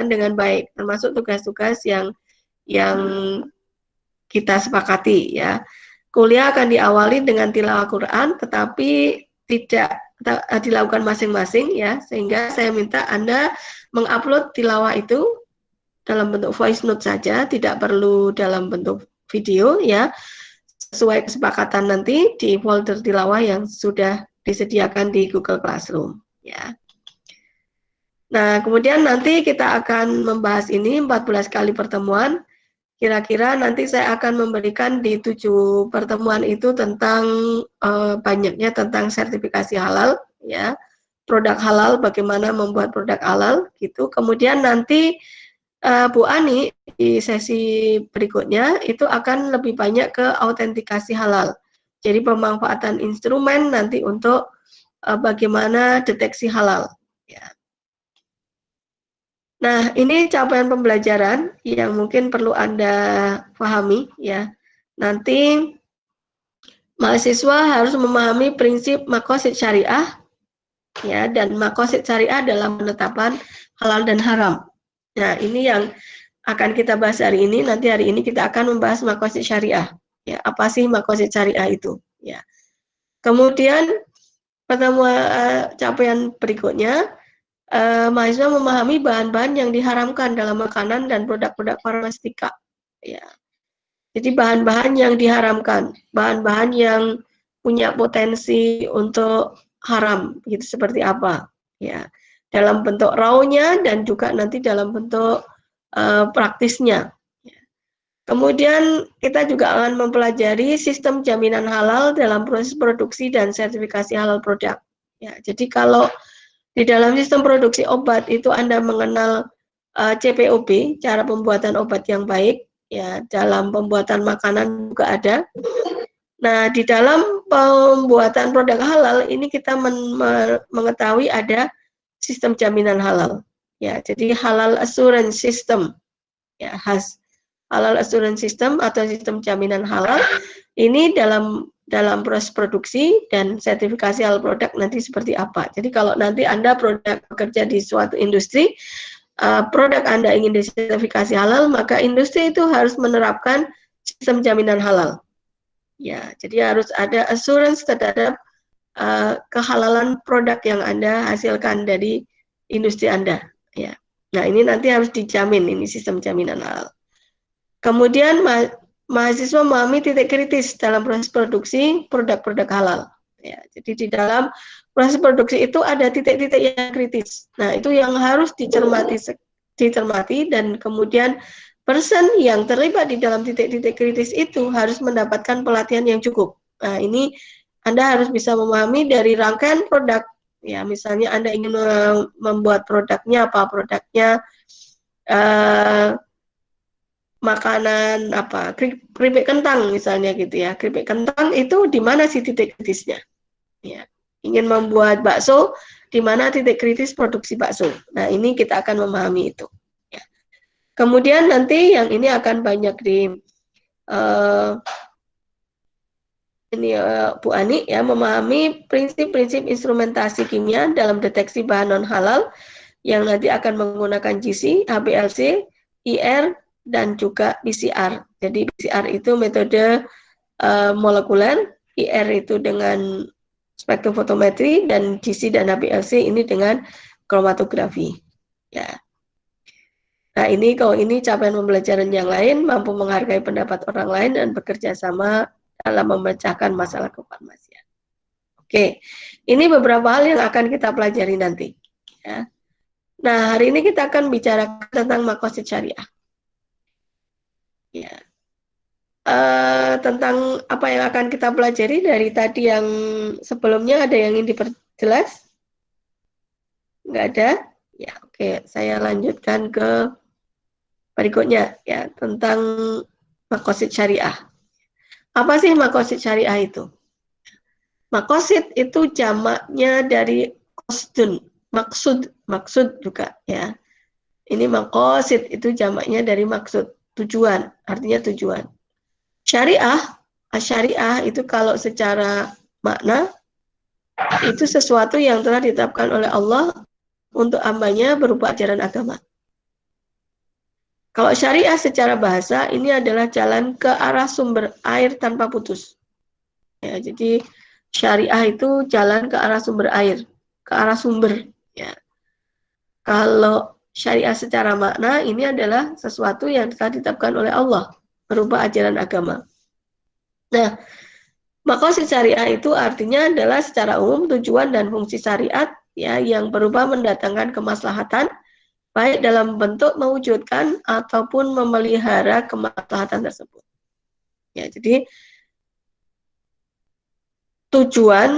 dengan baik, termasuk tugas-tugas yang kita sepakati ya. Kuliah akan diawali dengan tilawah Quran, tetapi tidak dilakukan masing-masing ya, sehingga saya minta Anda mengupload tilawah itu dalam bentuk voice note saja, tidak perlu dalam bentuk video ya, sesuai kesepakatan nanti di folder tilawah yang sudah disediakan di Google Classroom ya. Nah, kemudian nanti kita akan membahas ini 14 kali pertemuan. Kira-kira nanti saya akan memberikan di 7 pertemuan itu tentang banyaknya tentang sertifikasi halal ya, produk halal, bagaimana membuat produk halal gitu. Kemudian nanti Bu Ani di sesi berikutnya itu akan lebih banyak ke autentikasi halal. Jadi pemanfaatan instrumen nanti untuk bagaimana deteksi halal ya. Nah, ini capaian pembelajaran yang mungkin perlu Anda pahami ya. Nanti mahasiswa harus memahami prinsip maqasid syariah ya, dan maqasid syariah dalam penetapan halal dan haram. Nah, ini yang akan kita bahas hari ini. Nanti hari ini kita akan membahas maqasid syariah. Ya, apa sih maqasid syariah itu? Ya. Kemudian pertemuan capaian berikutnya, mahasiswa memahami bahan-bahan yang diharamkan dalam makanan dan produk-produk farmastika. Ya. Jadi bahan-bahan yang diharamkan, bahan-bahan yang punya potensi untuk haram, gitu seperti apa? Ya, dalam bentuk rawnya dan juga nanti dalam bentuk praktisnya. Ya. Kemudian kita juga akan mempelajari sistem jaminan halal dalam proses produksi dan sertifikasi halal produk. Ya, jadi kalau di dalam sistem produksi obat itu Anda mengenal CPOB, cara pembuatan obat yang baik, ya, dalam pembuatan makanan juga ada. Nah, di dalam pembuatan produk halal ini kita mengetahui ada sistem jaminan halal. Ya, jadi halal assurance system. Ya, halal assurance system atau sistem jaminan halal ini dalam proses produksi dan sertifikasi halal produk nanti seperti apa. Jadi kalau nanti Anda bekerja di suatu industri, produk Anda ingin disertifikasi halal, maka industri itu harus menerapkan sistem jaminan halal. Ya, jadi harus ada assurance terhadap kehalalan produk yang Anda hasilkan dari industri Anda. Ya. Nah, ini nanti harus dijamin, ini sistem jaminan halal. Kemudian mahasiswa memahami titik kritis dalam proses produksi produk-produk halal. Ya, jadi di dalam proses produksi itu ada titik-titik yang kritis. Nah, itu yang harus dicermati dan kemudian person yang terlibat di dalam titik-titik kritis itu harus mendapatkan pelatihan yang cukup. Nah, ini Anda harus bisa memahami dari rangkaian produk. Ya, misalnya Anda ingin membuat produknya apa? Produknya makanan apa, keripik kentang misalnya gitu ya. Keripik kentang itu di mana sih titik kritisnya? Ya. Ingin membuat bakso, di mana titik kritis produksi bakso? Nah, ini kita akan memahami itu. Ya. Kemudian nanti yang ini akan banyak di Bu Ani ya, memahami prinsip-prinsip instrumentasi kimia dalam deteksi bahan non halal yang nanti akan menggunakan GC, HPLC, IR, dan juga PCR. Jadi PCR itu metode molekuler, IR itu dengan spektrofotometri, dan GC dan HPLC ini dengan kromatografi. Ya. Nah, kalau ini capaian pembelajaran yang lain, mampu menghargai pendapat orang lain dan bekerja sama dalam memecahkan masalah kefarmasian. Oke, ini beberapa hal yang akan kita pelajari nanti. Ya. Nah, hari ini kita akan bicara tentang maqasid syariah. Ya. Tentang apa yang akan kita pelajari dari tadi yang sebelumnya, ada yang ingin diperjelas? Nggak ada? Ya, oke. Saya lanjutkan ke berikutnya ya, tentang maqasid syariah. Apa sih maqasid syariah itu? Maqasid itu jamaknya dari qasdun, maksud juga ya. Ini maqasid itu jamaknya dari maksud, tujuan, artinya tujuan. Syariah itu kalau secara makna itu sesuatu yang telah ditetapkan oleh Allah untuk hambanya berupa ajaran agama. Kalau syariah secara bahasa ini adalah jalan ke arah sumber air tanpa putus. Ya, jadi syariah itu jalan ke arah sumber air, ke arah sumber. Ya. Kalau syariah secara makna ini adalah sesuatu yang telah ditetapkan oleh Allah berupa ajaran agama. Nah, maqasid syariah itu artinya adalah secara umum tujuan dan fungsi syariat ya yang berupa mendatangkan kemaslahatan baik dalam bentuk mewujudkan ataupun memelihara kemaslahatan tersebut. Ya, jadi tujuan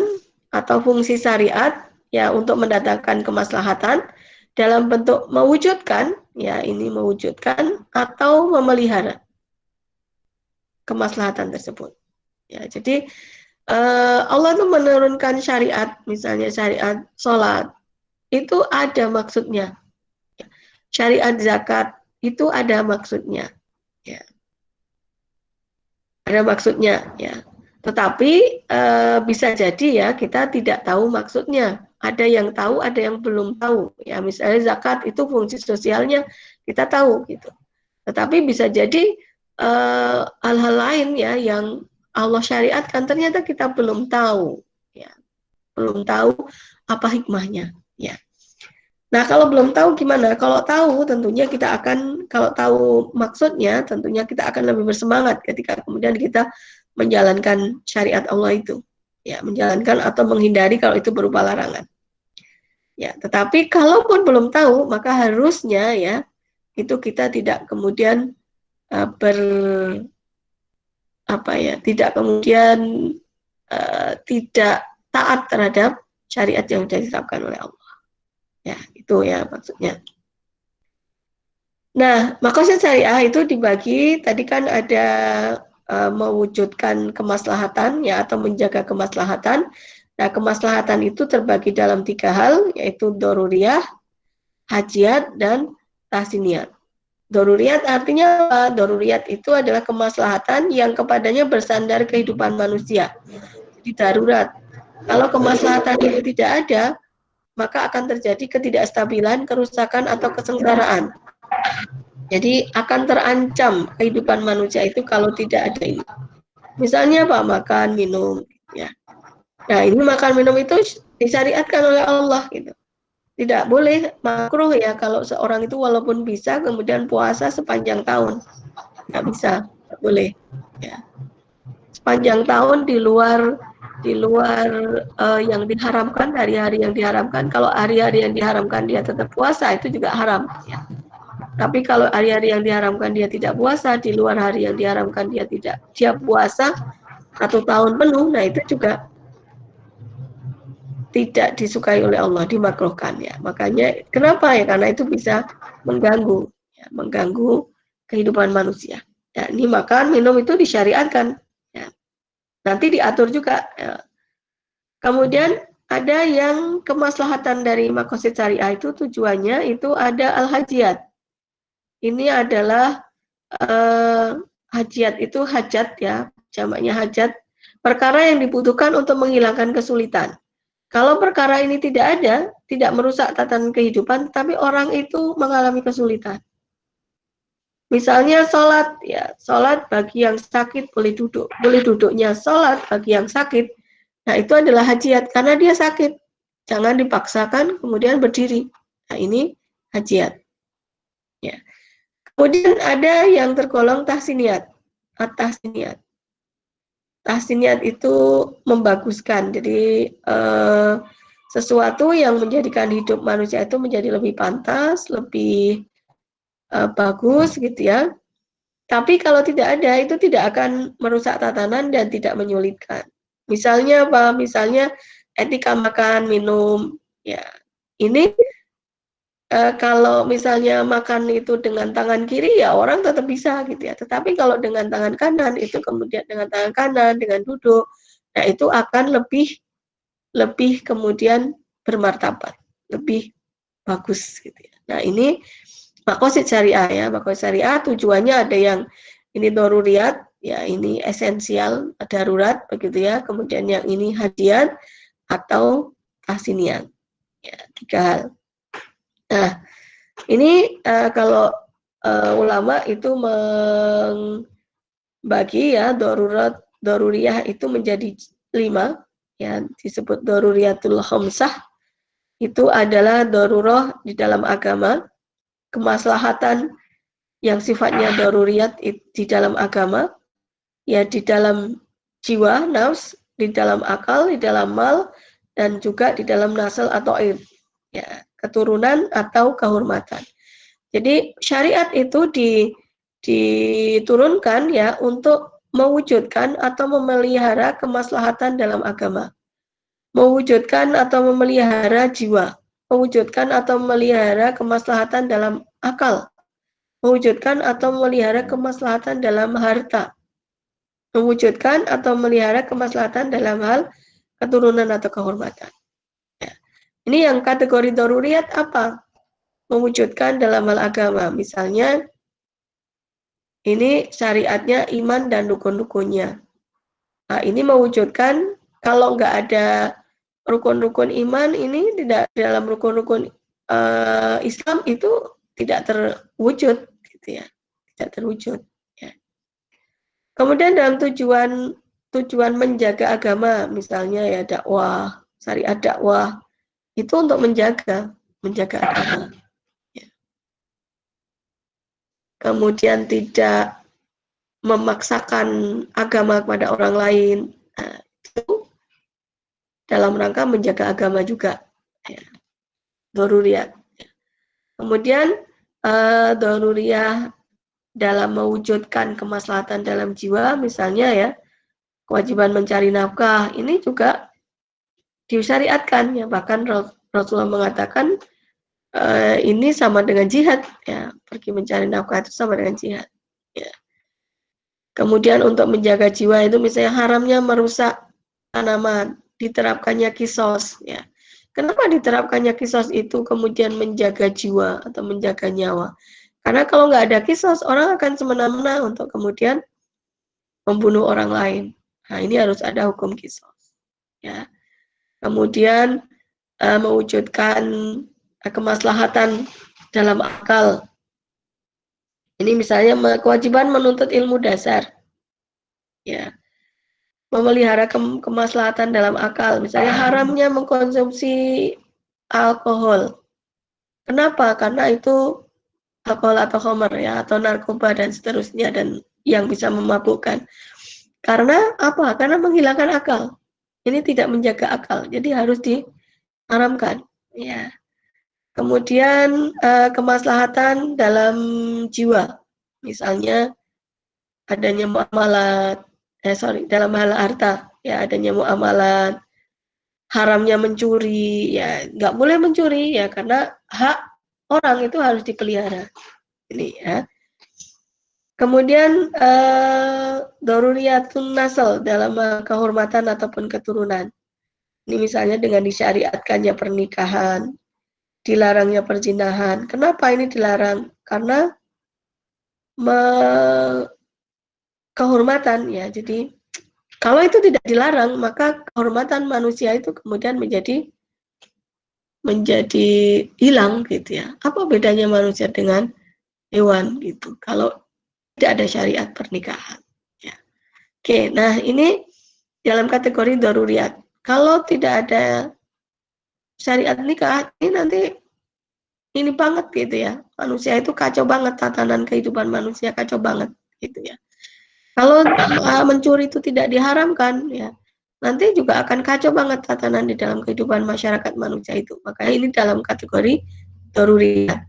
atau fungsi syariat ya untuk mendatangkan kemaslahatan dalam bentuk mewujudkan, ya ini mewujudkan atau memelihara kemaslahatan tersebut. Ya, jadi Allah itu menurunkan syariat, misalnya syariat sholat itu ada maksudnya. Syariat zakat itu ada maksudnya, ya. Ada maksudnya, ya. Tetapi bisa jadi ya kita tidak tahu maksudnya. Ada yang tahu, ada yang belum tahu. Ya, misalnya zakat itu fungsi sosialnya kita tahu gitu. Tetapi bisa jadi hal-hal lain ya yang Allah syariatkan ternyata kita belum tahu, ya. Belum tahu apa hikmahnya, ya. Nah, kalau belum tahu gimana? Kalau tahu tentunya kita akan, kalau tahu maksudnya tentunya kita akan lebih bersemangat ketika kemudian kita menjalankan syariat Allah itu. Ya, menjalankan atau menghindari kalau itu berupa larangan. Ya, tetapi kalaupun belum tahu, maka harusnya ya itu kita tidak kemudian tidak kemudian tidak taat terhadap syariat yang sudah ditetapkan oleh Allah. Ya, itu ya maksudnya. Nah, maksud syariah itu dibagi, tadi kan ada mewujudkan kemaslahatan ya atau menjaga kemaslahatan. Nah, kemaslahatan itu terbagi dalam 3 hal, yaitu doruriyah, hajiat, dan tahsiniyat. Doruriyat artinya apa? Doruriyat itu adalah kemaslahatan yang kepadanya bersandar kehidupan manusia. Jadi darurat. Kalau kemaslahatan itu tidak ada, maka akan terjadi ketidakstabilan, kerusakan, atau kesengsaraan. Jadi akan terancam kehidupan manusia itu kalau tidak ada ini. Misalnya apa? Makan, minum, ya. Nah, ini makan minum itu disyariatkan oleh Allah gitu. Tidak boleh, makruh ya kalau seorang itu walaupun bisa kemudian puasa sepanjang tahun. Nggak bisa, nggak boleh. Ya. Sepanjang tahun di luar yang diharamkan, hari-hari yang diharamkan. Kalau hari-hari yang diharamkan dia tetap puasa, itu juga haram. Ya. Tapi kalau hari-hari yang diharamkan dia tidak puasa, di luar hari yang diharamkan dia puasa 1 tahun penuh, nah itu juga tidak disukai oleh Allah, dimakruhkan ya. Makanya kenapa ya? Karena itu bisa mengganggu, ya, mengganggu kehidupan manusia. Ya, ini makan, minum itu disyariatkan. Ya. Nanti diatur juga. Ya. Kemudian ada yang kemaslahatan dari maqasid syariah itu tujuannya itu ada al-hajiyat. Ini adalah hajiat itu hajat ya, jamaknya hajat, perkara yang dibutuhkan untuk menghilangkan kesulitan. Kalau perkara ini tidak ada, tidak merusak tatanan kehidupan, tapi orang itu mengalami kesulitan. Misalnya sholat, ya sholat bagi yang sakit boleh duduk, boleh duduknya sholat bagi yang sakit. Nah itu adalah hajiat karena dia sakit, jangan dipaksakan kemudian berdiri. Nah ini hajiat. Ya. Kemudian ada yang tergolong tahsiniat. Tahsiniat. Tahsiniat itu membaguskan. Jadi sesuatu yang menjadikan hidup manusia itu menjadi lebih pantas, lebih bagus gitu ya. Tapi kalau tidak ada itu tidak akan merusak tatanan dan tidak menyulitkan. Misalnya apa? Misalnya etika makan, minum. Ya, ini kalau misalnya makan itu dengan tangan kiri ya orang tetap bisa gitu ya. Tetapi kalau dengan tangan kanan itu kemudian dengan tangan kanan dengan duduk, nah itu akan lebih kemudian bermartabat, lebih bagus gitu ya. Nah ini maqasid syariah ya. Maqasid syariah tujuannya ada yang ini doruriyat ya, ini esensial, darurat begitu ya. Kemudian yang ini hadiat atau tahsinian. Ya, 3 hal. Nah, ini kalau ulama itu membagi ya daruriyah itu menjadi 5 ya, disebut daruriyatul khamsah. Itu adalah darurah di dalam agama, kemaslahatan yang sifatnya daruriyat di dalam agama, ya di dalam jiwa, nafs, di dalam akal, di dalam mal, dan juga di dalam nasl atau ird, ya, keturunan atau kehormatan. Jadi syariat itu diturunkan ya untuk mewujudkan atau memelihara kemaslahatan dalam agama, mewujudkan atau memelihara jiwa, mewujudkan atau memelihara kemaslahatan dalam akal, mewujudkan atau memelihara kemaslahatan dalam harta, mewujudkan atau memelihara kemaslahatan dalam hal keturunan atau kehormatan. Ya. Ini yang kategori daruriyat apa? Mewujudkan dalam hal agama. Misalnya, ini syariatnya iman dan rukun-rukunnya. Nah, ini mewujudkan kalau nggak ada rukun-rukun iman, ini tidak dalam rukun-rukun Islam itu tidak terwujud, gitu ya, tidak terwujud. Ya. Kemudian dalam tujuan menjaga agama, misalnya ya dakwah, syariat dakwah, itu untuk menjaga agama. Ya. Kemudian tidak memaksakan agama kepada orang lain, nah, itu dalam rangka menjaga agama juga, ya. Daruriyat. Kemudian daruriyah dalam mewujudkan kemaslahatan dalam jiwa, misalnya ya kewajiban mencari nafkah, ini juga disyariatkan ya, bahkan Rasulullah mengatakan ini sama dengan jihad ya, pergi mencari nafkah itu sama dengan jihad ya. Kemudian untuk menjaga jiwa itu misalnya haramnya merusak tanaman, diterapkannya kisos ya. Kenapa diterapkannya kisos itu kemudian menjaga jiwa atau menjaga nyawa? Karena kalau nggak ada kisos, orang akan semena-mena untuk kemudian membunuh orang lain. Nah, ini harus ada hukum kisos ya. Kemudian mewujudkan kemaslahatan dalam akal. Ini misalnya kewajiban menuntut ilmu dasar, ya, memelihara kemaslahatan dalam akal. Misalnya haramnya mengkonsumsi alkohol. Kenapa? Karena itu alkohol atau khamar ya, atau narkoba dan seterusnya, dan yang bisa memabukkan. Karena apa? Karena menghilangkan akal. Ini tidak menjaga akal, jadi harus diharamkan. Ya. Kemudian kemaslahatan dalam jiwa, misalnya adanya muamalat, dalam hal harta, ya adanya muamalat, haramnya mencuri, ya nggak boleh mencuri ya karena hak orang itu harus dipelihara. Ini ya. Kemudian daruriyatun nasl dalam kehormatan ataupun keturunan. Ini misalnya dengan disyariatkannya pernikahan, dilarangnya perzinahan. Kenapa ini dilarang? Karena kehormatan ya. Jadi kalau itu tidak dilarang, maka kehormatan manusia itu kemudian menjadi hilang gitu ya. Apa bedanya manusia dengan hewan gitu? Kalau tidak ada syariat pernikahan. Ya. Oke, nah ini dalam kategori daruriyat. Kalau tidak ada syariat nikah, ini nanti ini banget gitu ya. Manusia itu kacau banget, tatanan kehidupan manusia kacau banget gitu ya. Kalau mencuri itu tidak diharamkan ya, nanti juga akan kacau banget tatanan di dalam kehidupan masyarakat manusia itu. Makanya ini dalam kategori daruriyat.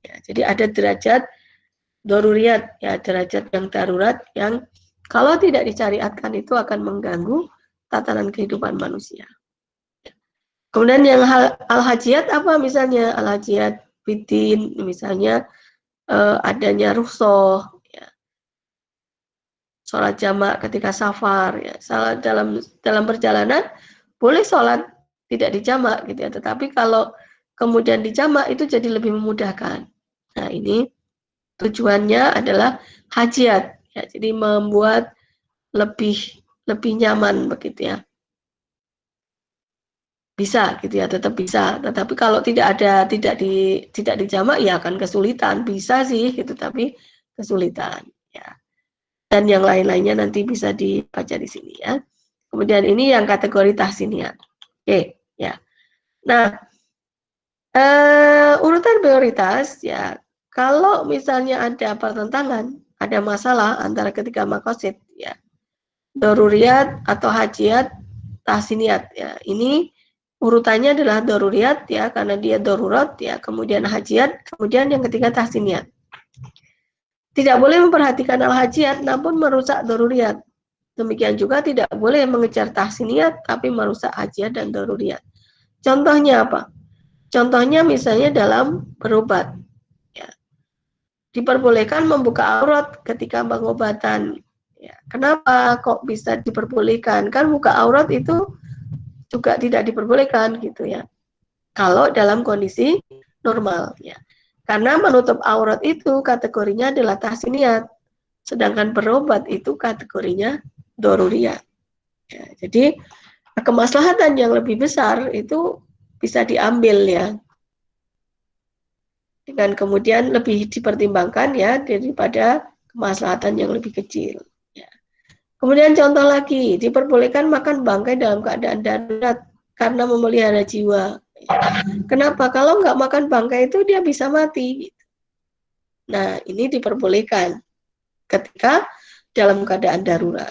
Ya, jadi ada derajat daruriyat ya, derajat yang darurat yang kalau tidak disyariatkan itu akan mengganggu tatanan kehidupan manusia. Kemudian yang al-hajiyat apa misalnya? Al-hajiyat bidin, misalnya adanya rukhsah, ya, sholat jamak ketika safar, ya, salat dalam perjalanan boleh sholat tidak dijamak gitu ya, tetapi kalau kemudian dijamak itu jadi lebih memudahkan. Nah ini tujuannya adalah hajiyat, ya, jadi membuat lebih nyaman begitu ya. bisa gitu ya, tetap bisa. Tetapi kalau tidak dijamak ya akan kesulitan. Bisa sih gitu, tapi kesulitan ya. Dan yang lain-lainnya nanti bisa dibaca di sini ya. Kemudian ini yang kategori tahsiniat. Oke, ya. Nah, urutan prioritas ya. Kalau misalnya ada pertentangan, ada masalah antara ketiga makosid ya, doruriyat atau hajiat, tahsiniat ya. Ini urutannya adalah doruriyat ya, karena dia darurat ya, kemudian hajiat, kemudian yang ketiga tahsiniat. Tidak boleh memperhatikan al-hajiat namun merusak doruriyat. Demikian juga tidak boleh mengejar tahsiniat tapi merusak hajiat dan doruriyat. Contohnya apa? Contohnya misalnya dalam berobat. Ya. Diperbolehkan membuka aurat ketika pengobatan. Ya. Kenapa kok bisa diperbolehkan? Kan buka aurat itu juga tidak diperbolehkan gitu ya. Kalau dalam kondisi normal ya. Karena menutup aurat itu kategorinya adalah tahsiniat. Sedangkan berobat itu kategorinya doruriyat. Ya, jadi kemaslahatan yang lebih besar itu bisa diambil ya. Dengan kemudian lebih dipertimbangkan ya daripada kemaslahatan yang lebih kecil. Ya. Kemudian contoh lagi, diperbolehkan makan bangkai dalam keadaan darurat karena memelihara jiwa. Kenapa? Kalau nggak makan bangkai itu dia bisa mati. Nah, ini diperbolehkan ketika dalam keadaan darurat.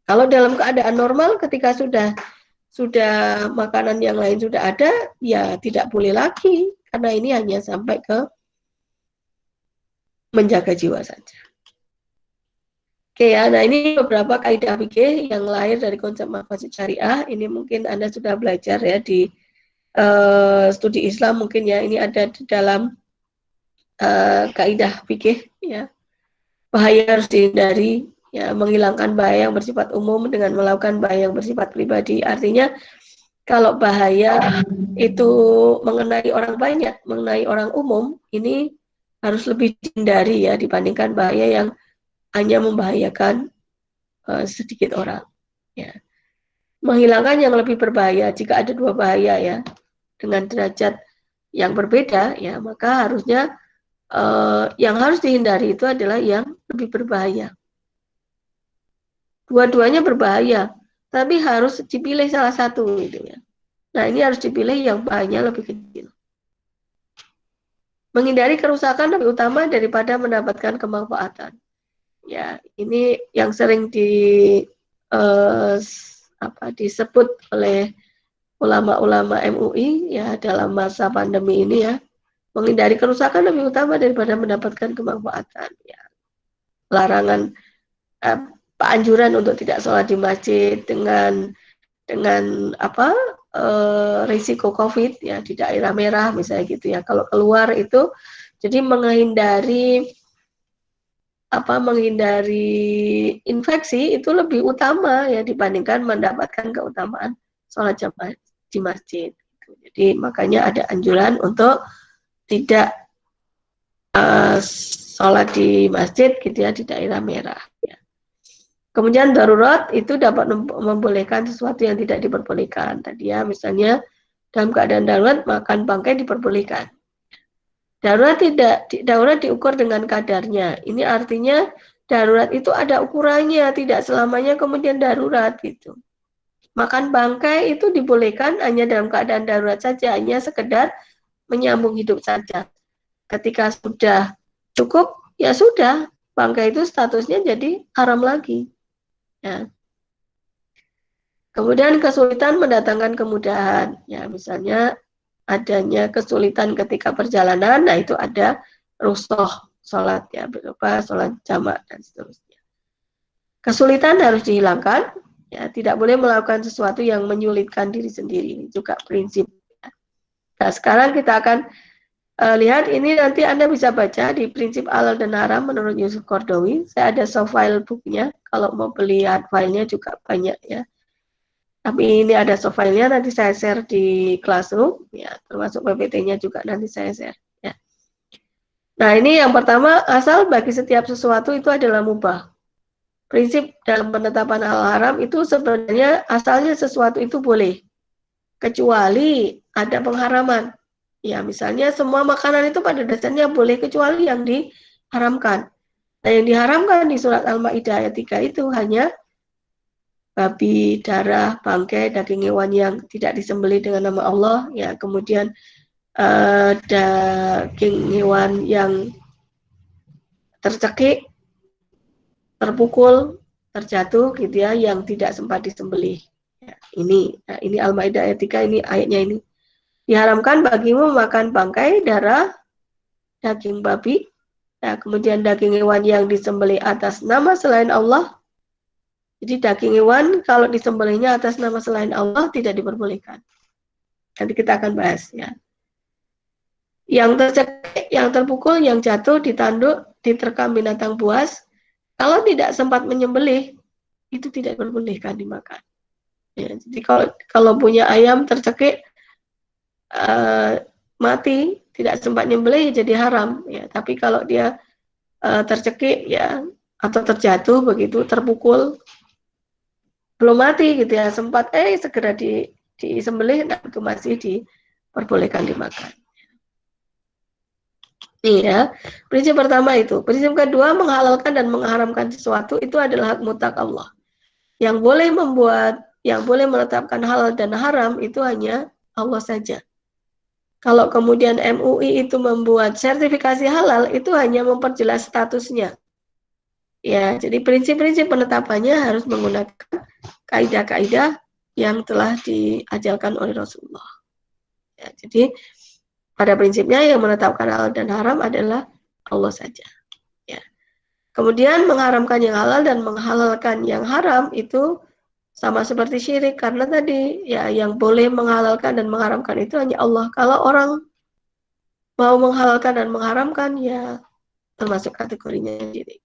Kalau dalam keadaan normal, ketika sudah makanan yang lain sudah ada, ya tidak boleh lagi, karena ini hanya sampai ke menjaga jiwa saja. Oke ya, nah ini beberapa kaidah fikih yang lahir dari konsep maqasid syariah. Ini mungkin Anda sudah belajar ya di studi Islam mungkin ya. Ini ada di dalam kaidah fikih ya. Bahaya harus dihindari, ya, menghilangkan bahaya yang bersifat umum dengan melakukan bahaya yang bersifat pribadi. Artinya kalau bahaya itu mengenai orang banyak, mengenai orang umum, ini harus lebih dihindari ya dibandingkan bahaya yang hanya membahayakan sedikit orang. Ya. Menghilangkan yang lebih berbahaya. Jika ada dua bahaya ya dengan derajat yang berbeda, ya maka harusnya yang harus dihindari itu adalah yang lebih berbahaya. Dua-duanya berbahaya, tapi harus dipilih salah satu gitu ya. Nah, ini harus dipilih yang bahayanya lebih kecil. Menghindari kerusakan lebih utama daripada mendapatkan kemanfaatan. Ya, ini yang sering disebut oleh ulama-ulama MUI ya dalam masa pandemi ini ya. Menghindari kerusakan lebih utama daripada mendapatkan kemanfaatan. Ya. Larangan anjuran untuk tidak sholat di masjid dengan risiko COVID ya di daerah merah misalnya gitu ya. Kalau keluar itu jadi menghindari infeksi itu lebih utama ya dibandingkan mendapatkan keutamaan sholat jamaah di masjid. Jadi makanya ada anjuran untuk tidak sholat di masjid gitu ya di daerah merah. Ya. Kemudian darurat itu dapat membolehkan sesuatu yang tidak diperbolehkan. Tadi ya misalnya dalam keadaan darurat makan bangkai diperbolehkan. Darurat diukur dengan kadarnya. Ini artinya darurat itu ada ukurannya, tidak selamanya kemudian darurat gitu. Makan bangkai itu dibolehkan hanya dalam keadaan darurat saja, hanya sekedar menyambung hidup saja. Ketika sudah cukup, ya sudah, bangkai itu statusnya jadi haram lagi. Ya. Kemudian kesulitan mendatangkan kemudahan. Ya, misalnya adanya kesulitan ketika perjalanan, nah itu ada rustoh sholat ya, berupa sholat jamak dan seterusnya. Kesulitan harus dihilangkan, ya tidak boleh melakukan sesuatu yang menyulitkan diri sendiri. Ini juga prinsip. Nah, sekarang kita akan lihat ini nanti Anda bisa baca di prinsip halal dan haram menurut Yusuf Qaradawi. Saya ada soft file bukunya, kalau mau beli hard file-nya juga banyak ya. Tapi ini ada soft file-nya, nanti saya share di Classroom, ya, termasuk PPT-nya juga nanti saya share. Ya. Nah, ini yang pertama, asal bagi setiap sesuatu itu adalah mubah. Prinsip dalam penetapan hal haram itu sebenarnya asalnya sesuatu itu boleh. kecuali ada pengharaman. Ya, misalnya semua makanan itu pada dasarnya boleh kecuali yang diharamkan. Nah, yang diharamkan di surat Al-Maidah ayat 3 itu hanya babi, darah, bangkai, daging hewan yang tidak disembelih dengan nama Allah, ya, kemudian daging hewan yang tercekik, terpukul, terjatuh gitu ya, yang tidak sempat disembelih. Ya, ini Al-Maidah ayat 3, ini ayatnya ini. Diharamkan bagimu makan bangkai, darah, daging babi, ya, kemudian daging hewan yang disembelih atas nama selain Allah. Jadi daging hewan kalau disembelihnya atas nama selain Allah tidak diperbolehkan. Nanti kita akan bahas ya. Yang tercekik, yang terpukul, yang jatuh, ditanduk, diterkam binatang buas, kalau tidak sempat menyembelih, itu tidak diperbolehkan dimakan. Ya, jadi kalau punya ayam tercekik, mati, tidak sempat nyembelih, jadi haram. Ya, tapi kalau dia tercekik ya atau terjatuh begitu, terpukul, belum mati gitu ya, sempat segera disembelih, nah itu masih diperbolehkan dimakan. Iya, prinsip pertama itu. Prinsip kedua, menghalalkan dan mengharamkan sesuatu itu adalah hak mutlak Allah. Yang boleh menetapkan halal dan haram itu hanya Allah saja. Kalau kemudian MUI itu membuat sertifikasi halal, itu hanya memperjelas statusnya. Ya, jadi prinsip-prinsip penetapannya harus menggunakan kaidah-kaidah yang telah diajarkan oleh Rasulullah. Ya, jadi pada prinsipnya yang menetapkan halal dan haram adalah Allah saja. Ya. Kemudian mengharamkan yang halal dan menghalalkan yang haram itu sama seperti syirik, karena tadi ya yang boleh menghalalkan dan mengharamkan itu hanya Allah. Kalau orang mau menghalalkan dan mengharamkan ya termasuk kategorinya syirik.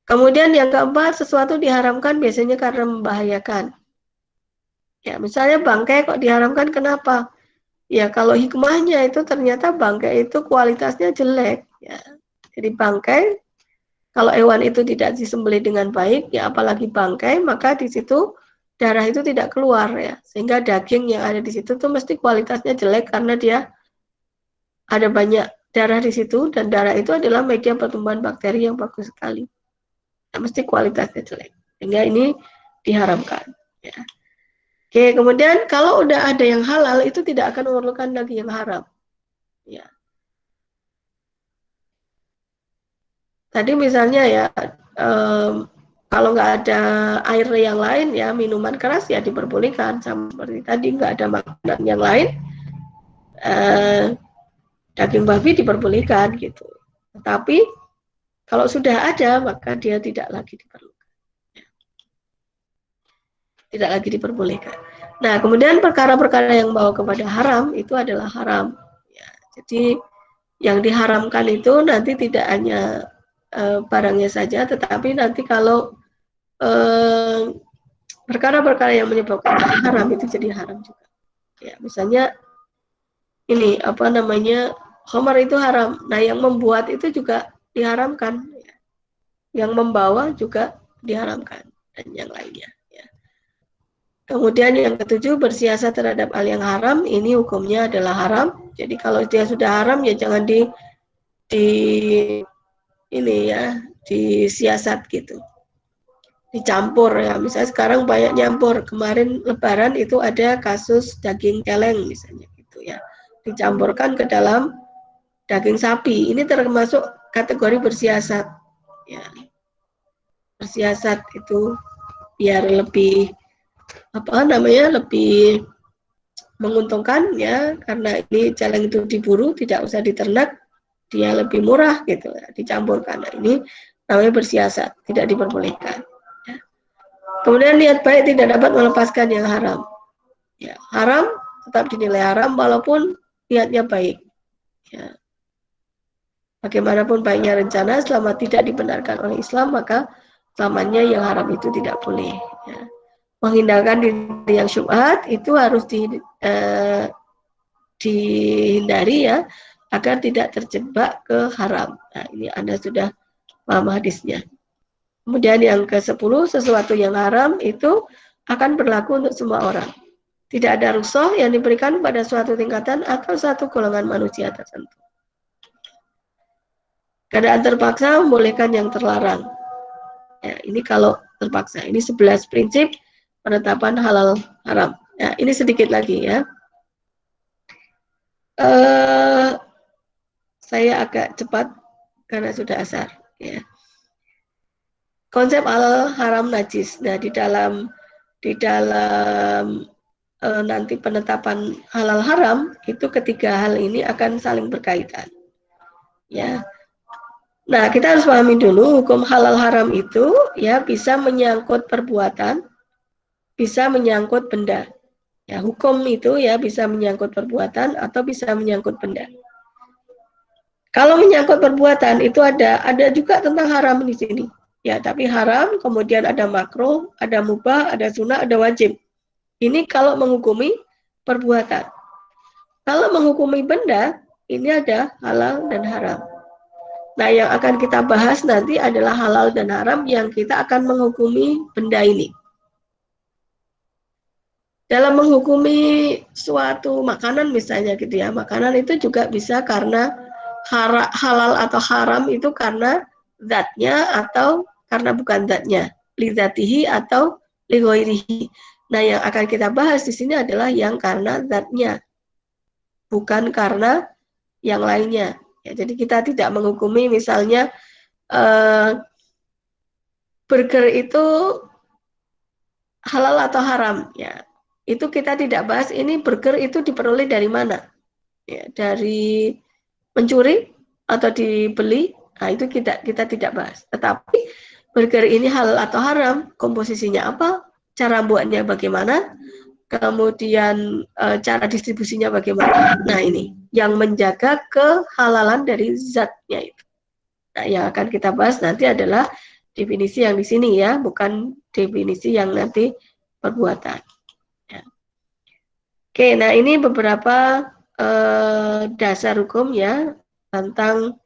Kemudian yang keempat, sesuatu diharamkan biasanya karena membahayakan. Ya, misalnya bangkai kok diharamkan, kenapa? Ya, kalau hikmahnya itu ternyata bangkai itu kualitasnya jelek. Ya. Jadi bangkai, kalau hewan itu tidak disembelih dengan baik, ya apalagi bangkai, maka di situ darah itu tidak keluar ya. Sehingga daging yang ada di situ tuh mesti kualitasnya jelek karena dia ada banyak darah di situ, dan darah itu adalah media pertumbuhan bakteri yang bagus sekali. Mesti kualitasnya jelek, sehingga ini diharamkan ya. Oke, kemudian kalau udah ada yang halal itu tidak akan memerlukan lagi yang haram ya. Tadi misalnya ya kalau nggak ada air yang lain ya, minuman keras ya diperbolehkan, sama seperti tadi nggak ada makanan yang lain, daging babi diperbolehkan gitu. Tetapi kalau sudah ada maka dia tidak lagi diperlukan. Tidak lagi diperbolehkan. Nah, kemudian perkara-perkara yang membawa kepada haram itu adalah haram. Ya, jadi yang diharamkan itu nanti tidak hanya barangnya saja, tetapi nanti kalau perkara-perkara yang menyebabkan haram itu jadi haram juga. Ya, misalnya ini apa namanya, khamar itu haram. Nah, yang membuat itu juga diharamkan. Ya. Yang membawa juga diharamkan dan yang lainnya. Kemudian yang ketujuh, bersiasat terhadap hal yang haram, ini hukumnya adalah haram. Jadi kalau dia sudah haram ya jangan ini ya, disiasat gitu. Dicampur ya. Misalnya sekarang banyak nyampur. Kemarin Lebaran itu ada kasus daging celeng misalnya gitu ya. Dicampurkan ke dalam daging sapi. Ini termasuk kategori bersiasat. Ya. Bersiasat itu biar lebih lebih menguntungkan ya, karena ini celeng itu diburu, tidak usah diternak, dia lebih murah gitu, dicampurkan. Nah, ini namanya bersiasat, tidak diperbolehkan. Ya. Kemudian niat baik tidak dapat melepaskan yang haram. Ya, haram tetap dinilai haram walaupun niatnya baik. Ya. Bagaimanapun baiknya rencana, selama tidak dibenarkan oleh Islam, maka selamanya yang haram itu tidak boleh. Ya. Menghindarkan diri yang syubhat itu harus dihindari ya, agar tidak terjebak ke haram. Nah, ini Anda sudah paham hadisnya. Kemudian yang ke-10, sesuatu yang haram itu akan berlaku untuk semua orang. Tidak ada rukhsah yang diberikan pada suatu tingkatan atau satu golongan manusia tertentu. Keadaan terpaksa membolehkan yang terlarang. Ya, ini kalau terpaksa. Ini 11 prinsip penetapan halal haram. Ya, ini sedikit lagi ya. Saya agak cepat karena sudah asar. Ya. Konsep halal haram najis. Nah, di dalam nanti penetapan halal haram itu ketiga hal ini akan saling berkaitan. Ya. Nah, kita harus pahami dulu hukum halal haram itu ya bisa menyangkut perbuatan, bisa menyangkut benda. Ya, hukum itu ya bisa menyangkut perbuatan atau bisa menyangkut benda. Kalau menyangkut perbuatan itu ada juga tentang haram di sini. Ya, tapi haram, kemudian ada makruh, ada mubah, ada sunnah, ada wajib. Ini kalau menghukumi perbuatan. Kalau menghukumi benda, ini ada halal dan haram. Nah, yang akan kita bahas nanti adalah halal dan haram yang kita akan menghukumi benda ini. Dalam menghukumi suatu makanan misalnya gitu ya, makanan itu juga bisa karena halal atau haram itu karena zatnya atau karena bukan zatnya, li zatihi atau li ghairihi. Nah, yang akan kita bahas di sini adalah yang karena zatnya, bukan karena yang lainnya. Ya, jadi kita tidak menghukumi misalnya burger itu halal atau haram. Ya, itu kita tidak bahas. Ini burger itu diperoleh dari mana? Ya, dari mencuri atau dibeli. Nah, itu kita tidak bahas. Tetapi burger ini halal atau haram, komposisinya apa? Cara buatnya bagaimana? Kemudian cara distribusinya bagaimana? Nah, ini yang menjaga kehalalan dari zatnya itu. Nah, yang akan kita bahas nanti adalah definisi yang di sini ya, bukan definisi yang nanti perbuatan. Ya. Oke, nah ini beberapa dasar hukum ya tentang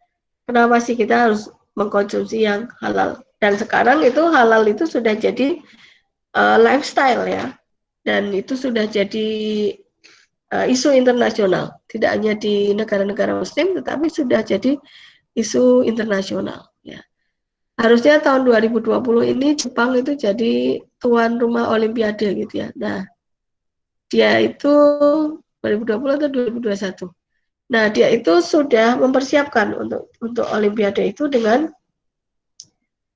kenapa sih kita harus mengkonsumsi yang halal. Dan sekarang itu halal itu sudah jadi lifestyle ya, dan itu sudah jadi isu internasional, tidak hanya di negara-negara Muslim, tetapi sudah jadi isu internasional. Ya. Harusnya tahun 2020 ini Jepang itu jadi tuan rumah Olimpiade gitu ya. Nah, dia itu 2020 atau 2021. Nah, dia itu sudah mempersiapkan untuk Olimpiade itu dengan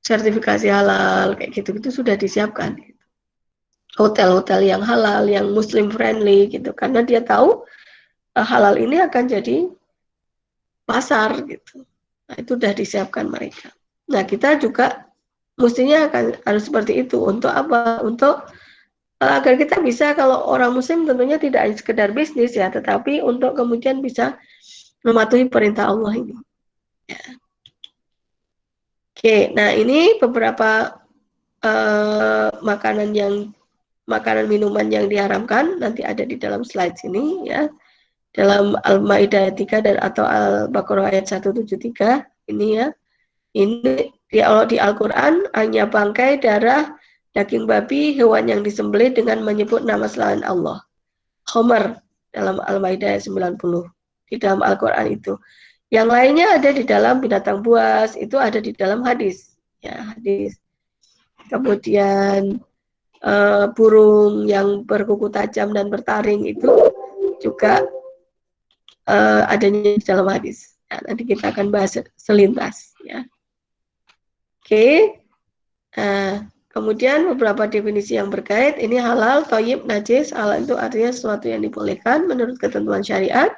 sertifikasi halal kayak gitu-gitu sudah disiapkan. Hotel-hotel yang halal, yang Muslim friendly gitu, karena dia tahu halal ini akan jadi pasar gitu. Nah, itu sudah disiapkan mereka. Nah, kita juga mestinya harus seperti itu. Untuk apa? Untuk agar kita bisa, kalau orang Muslim tentunya tidak hanya sekedar bisnis ya, tetapi untuk kemudian bisa mematuhi perintah Allah ini. Ya. Oke, nah ini beberapa makanan minuman yang diharamkan, nanti ada di dalam slide sini ya. Dalam Al-Maidah 3 dan atau Al-Baqarah ayat 173 ini ya. Ini di Al-Qur'an hanya bangkai, darah, daging babi, hewan yang disembelih dengan menyebut nama selain Allah. Homer dalam Al-Maidah 90 di dalam Al-Qur'an itu. Yang lainnya ada di dalam binatang buas, itu ada di dalam hadis. Ya, hadis. Kemudian burung yang berkuku tajam dan bertaring itu juga adanya di dalam hadis. Ya, nanti kita akan bahas selintas. Ya. Oke. Kemudian beberapa definisi yang berkait. Ini halal, thayyib, najis. Halal itu artinya sesuatu yang dibolehkan menurut ketentuan syariat.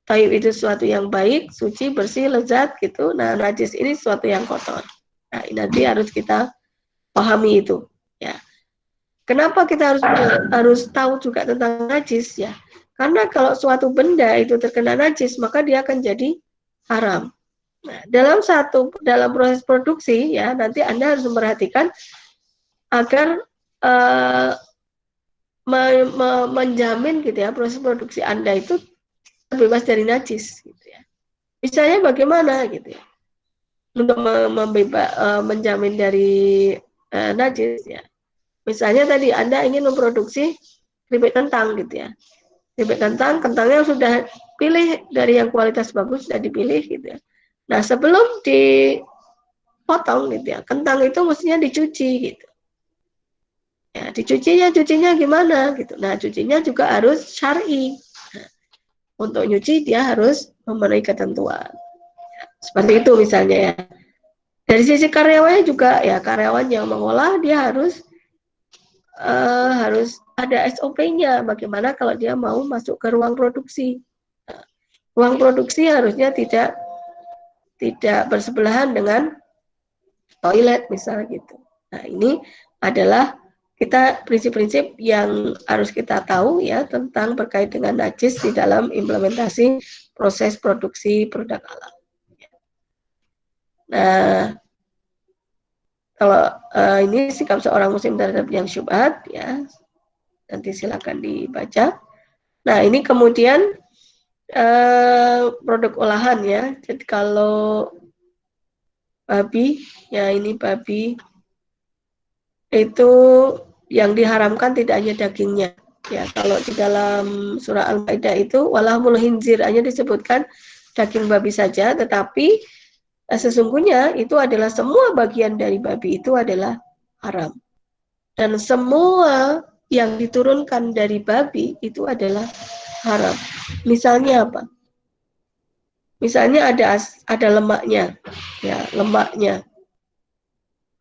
Thayyib itu sesuatu yang baik, suci, bersih, lezat gitu. Nah, najis ini sesuatu yang kotor. Nah, ini nanti harus kita pahami itu. Ya. Kenapa kita harus tahu juga tentang najis ya? Karena kalau suatu benda itu terkena najis, maka dia akan jadi haram. Nah, dalam proses produksi ya, nanti Anda harus memperhatikan agar menjamin gitu ya, proses produksi Anda itu bebas dari najis gitu ya. Misalnya bagaimana gitu ya. Untuk menjamin dari najis ya. Misalnya tadi Anda ingin memproduksi keripik kentang gitu ya. Keripik kentang, kentangnya sudah pilih dari yang kualitas bagus, sudah dipilih gitu ya. Nah, sebelum dipotong gitu ya, kentang itu mestinya dicuci gitu. Ya, cucinya gimana gitu. Nah, cucinya juga harus syar'i. Nah, untuk nyuci dia harus memenuhi ketentuan. Seperti itu misalnya ya. Dari sisi karyawannya juga ya, karyawan yang mengolah dia harus ada SOP-nya. Bagaimana kalau dia mau masuk ke ruang produksi. Nah, ruang produksi harusnya tidak bersebelahan dengan toilet misalnya gitu. Nah, ini adalah prinsip-prinsip yang harus kita tahu ya tentang berkait dengan najis di dalam implementasi proses produksi produk halal. Nah, kalau ini sikap seorang muslim terhadap yang syubhat ya, nanti silakan dibaca. Nah, ini kemudian produk olahan ya. Jadi kalau babi, ya ini babi itu yang diharamkan tidak hanya dagingnya. Ya, kalau di dalam surah Al-Maidah itu walahmul hinzir hanya disebutkan daging babi saja, tetapi sesungguhnya itu adalah semua bagian dari babi itu adalah haram. Dan semua yang diturunkan dari babi itu adalah haram. Misalnya apa? Misalnya ada lemaknya, ya lemaknya.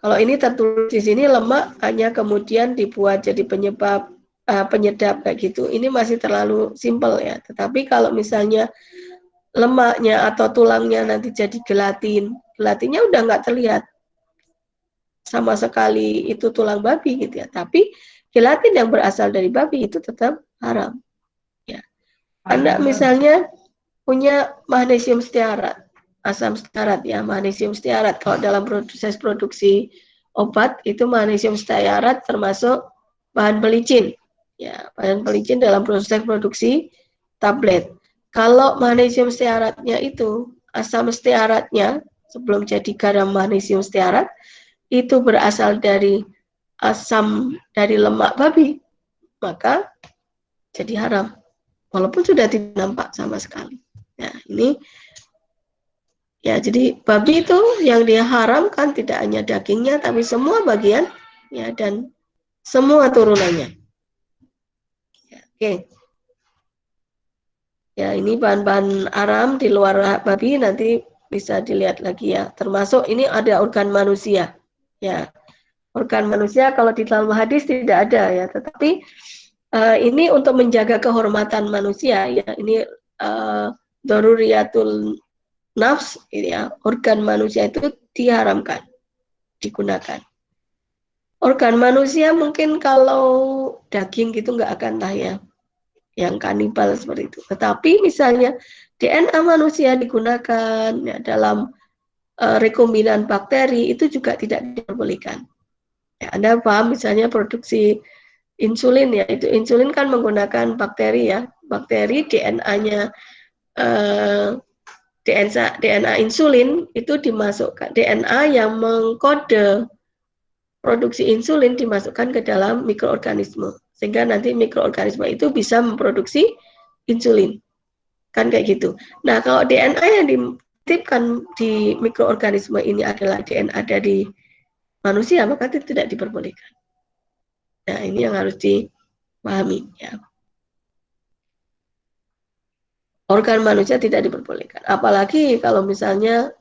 Kalau ini tertulis di sini lemak hanya kemudian dibuat jadi penyedap kayak gitu. Ini masih terlalu simpel ya. Tetapi kalau misalnya lemaknya atau tulangnya nanti jadi gelatin, gelatinnya udah nggak terlihat sama sekali itu tulang babi gitu ya. Tapi gelatin yang berasal dari babi itu tetap haram. Ya. Anda misalnya punya magnesium stearat, asam stearat ya, magnesium stearat. Kalau dalam proses produksi obat itu magnesium stearat termasuk bahan pelicin. Ya, bahan pelicin dalam proses produksi tablet. Kalau magnesium stearatnya itu asam stearatnya sebelum jadi garam magnesium stearat itu berasal dari asam dari lemak babi, maka jadi haram. Walaupun sudah tidak nampak sama sekali. Nah, ini ya, jadi babi itu yang diharamkan tidak hanya dagingnya, tapi semua bagian ya dan semua turunannya. Ya, oke. Ya, ini bahan-bahan haram di luar babi nanti bisa dilihat lagi ya. Termasuk ini ada organ manusia. Ya, organ manusia kalau di dalam hadis tidak ada ya, tetapi ini untuk menjaga kehormatan manusia ya. Ini daruriyatul nafs ya, organ manusia itu diharamkan digunakan. Organ manusia mungkin kalau daging gitu nggak akan lah ya, yang kanibal seperti itu. Tetapi misalnya DNA manusia digunakan ya, dalam rekombinan bakteri itu juga tidak diperbolehkan. Ya, Anda paham misalnya produksi insulin ya, itu insulin kan menggunakan bakteri ya, bakteri DNA-nya DNA insulin itu dimasukkan, DNA yang mengkode produksi insulin dimasukkan ke dalam mikroorganisme sehingga nanti mikroorganisme itu bisa memproduksi insulin kan kayak gitu. Nah, kalau DNA yang dititipkan di mikroorganisme ini adalah DNA dari manusia, maka itu tidak diperbolehkan. Nah, ini yang harus dipahami ya. Organ manusia tidak diperbolehkan. Apalagi kalau misalnya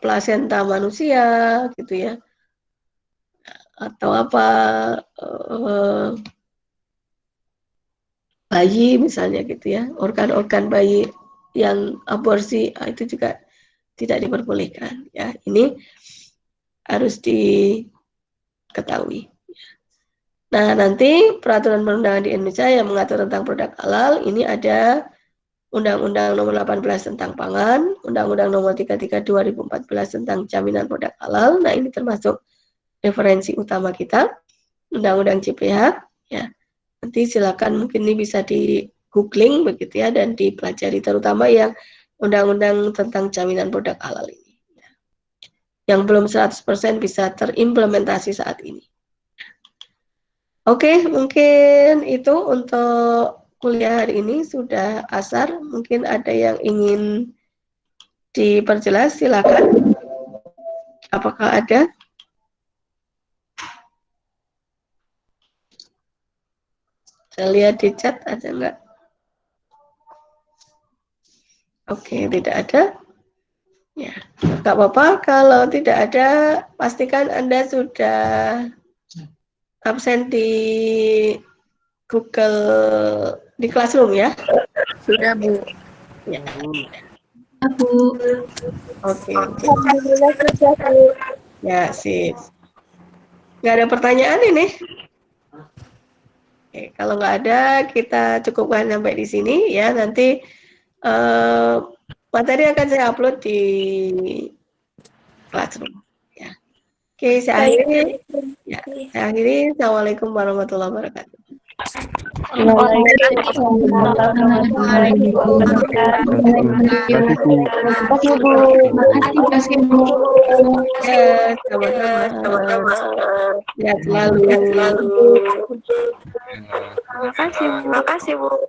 plasenta manusia gitu ya, atau bayi misalnya gitu ya, organ-organ bayi yang aborsi itu juga tidak diperbolehkan ya. Ini harus diketahui. Nah, nanti peraturan perundangan di Indonesia yang mengatur tentang produk halal ini ada Undang-Undang Nomor 18 tentang Pangan, Undang-Undang Nomor 33 2014 tentang Jaminan Produk Halal. Nah, ini termasuk referensi utama kita, Undang-Undang JPH. Ya, nanti silakan mungkin ini bisa di googling begitu ya dan dipelajari terutama yang Undang-Undang tentang Jaminan Produk Halal ini. Yang belum 100% bisa terimplementasi saat ini. Oke, mungkin itu untuk kuliah hari ini sudah asar. Mungkin ada yang ingin diperjelas, silakan. Apakah ada? Saya lihat di chat ada enggak? Oke, tidak ada. Ya, nggak apa-apa. Kalau tidak ada, pastikan Anda sudah absen di Google di Classroom ya. Sudah, Bu. Ya. Bu. Oke. Alhamdulillah sudah, Bu. Ya, sip. Nggak ada pertanyaan ini? Oke, kalau nggak ada, kita cukupkan sampai di sini ya. Nanti materi akan saya upload di Classroom. Ya. Oke, saya akhiri. Ya, saya akhiri. Assalamualaikum warahmatullahi wabarakatuh. Waalaikumsalam warahmatullahi wabarakatuh. Makasih, Bu. Ya, sama-sama. Ya, selalu. Terima kasih, Bu.